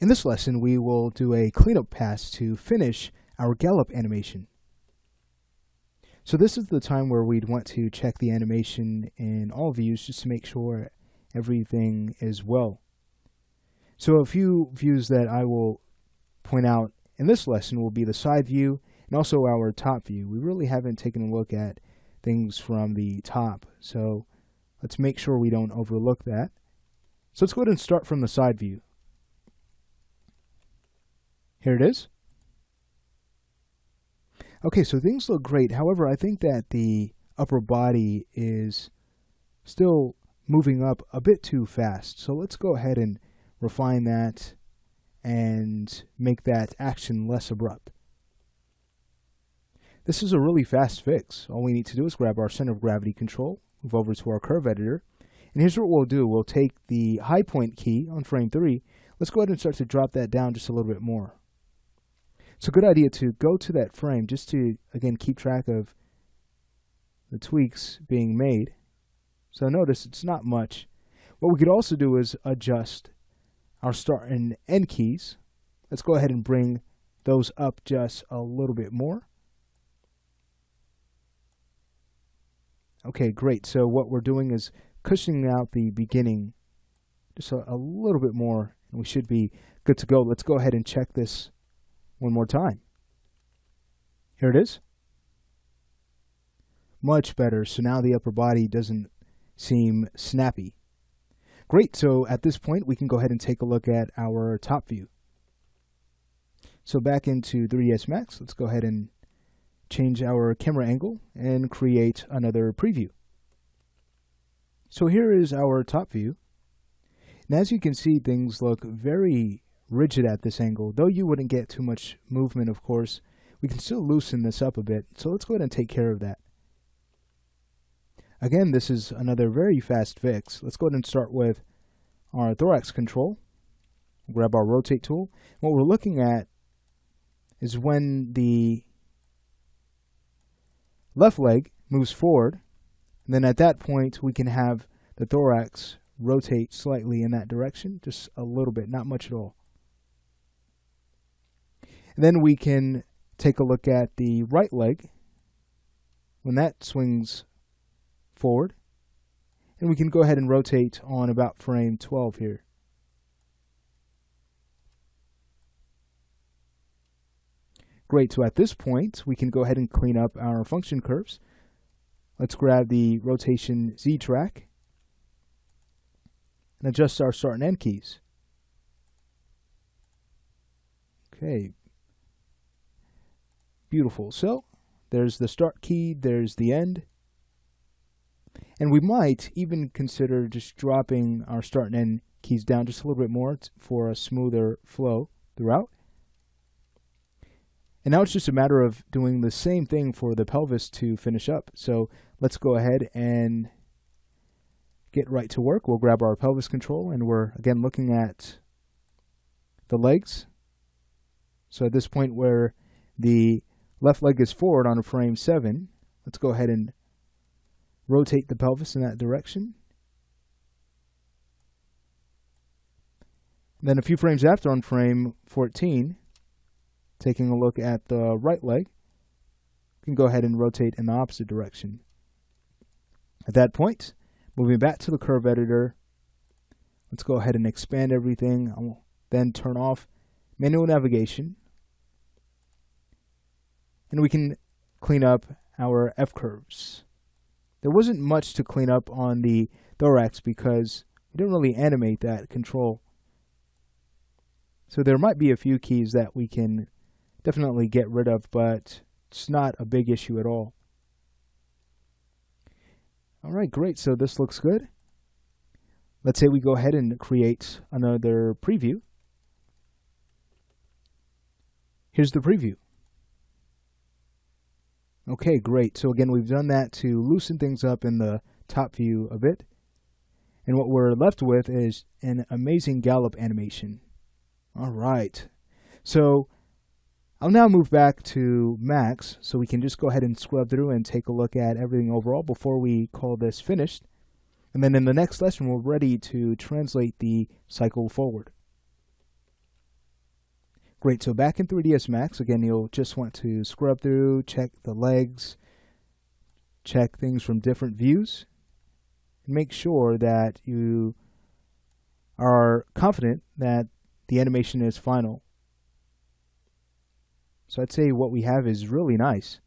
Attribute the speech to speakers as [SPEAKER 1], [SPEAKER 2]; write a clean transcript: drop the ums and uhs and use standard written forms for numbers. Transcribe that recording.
[SPEAKER 1] In this lesson, we will do a cleanup pass to finish our gallop animation. So this is the time where we'd want to check the animation in all views just to make sure everything is well. So a few views that I will point out in this lesson will be the side view and also our top view. We really haven't taken a look at things from the top, so let's make sure we don't overlook that. So let's go ahead and start from the side view. Here it is. Okay, so things look great. However, I think that the upper body is still moving up a bit too fast. So let's go ahead and refine that and make that action less abrupt. This is a really fast fix. All we need to do is grab our center of gravity control, move over to our curve editor, and here's what we'll do. We'll take the high point key on frame 3. Let's go ahead and start to drop that down just a little bit more. It's a good idea to go to that frame just to, again, keep track of the tweaks being made. So notice it's not much. What we could also do is adjust our start and end keys. Let's go ahead and bring those up just a little bit more. Okay, great. So what we're doing is cushioning out the beginning just a little bit more, and we should be good to go. Let's go ahead and check this one more time. Here it is. Much better. So now the upper body doesn't seem snappy. Great. So at this point, we can go ahead and take a look at our top view. So back into 3ds Max, let's go ahead and change our camera angle and create another preview. So here is our top view. And as you can see, things look very rigid at this angle. Though you wouldn't get too much movement, of course, we can still loosen this up a bit. So let's go ahead and take care of that. Again, this is another very fast fix. Let's go ahead and start with our thorax control. Grab our rotate tool. What we're looking at is when the left leg moves forward, and then at that point we can have the thorax rotate slightly in that direction, just a little bit, not much at all. And then we can take a look at the right leg when that swings forward, and we can go ahead and rotate on about frame 12 here. Great, so at this point we can go ahead and clean up our function curves. Let's grab the rotation Z track and adjust our start and end keys. Okay, beautiful. So there's the start key, there's the end. And we might even consider just dropping our start and end keys down just a little bit more for a smoother flow throughout. And now it's just a matter of doing the same thing for the pelvis to finish up. So let's go ahead and get right to work. We'll grab our pelvis control, and we're again looking at the legs. So at this point where the left leg is forward on frame 7, let's go ahead and rotate the pelvis in that direction. And then a few frames after, on frame 14, taking a look at the right leg, you can go ahead and rotate in the opposite direction. At that point, moving back to the curve editor, let's go ahead and expand everything. I'll then turn off manual navigation, and we can clean up our F-curves. There wasn't much to clean up on the thorax because we didn't really animate that control. So there might be a few keys that we can definitely get rid of, but it's not a big issue at all. All right, great. So this looks good. Let's say we go ahead and create another preview. Here's the preview. Okay, great. So again, we've done that to loosen things up in the top view a bit. And what we're left with is an amazing gallop animation. All right. So I'll now move back to Max so we can just go ahead and scrub through and take a look at everything overall before we call this finished. And then in the next lesson, we're ready to translate the cycle forward. Great, so back in 3ds Max, again, you'll just want to scrub through, check the legs, check things from different views, and make sure that you are confident that the animation is final. So I'd say what we have is really nice.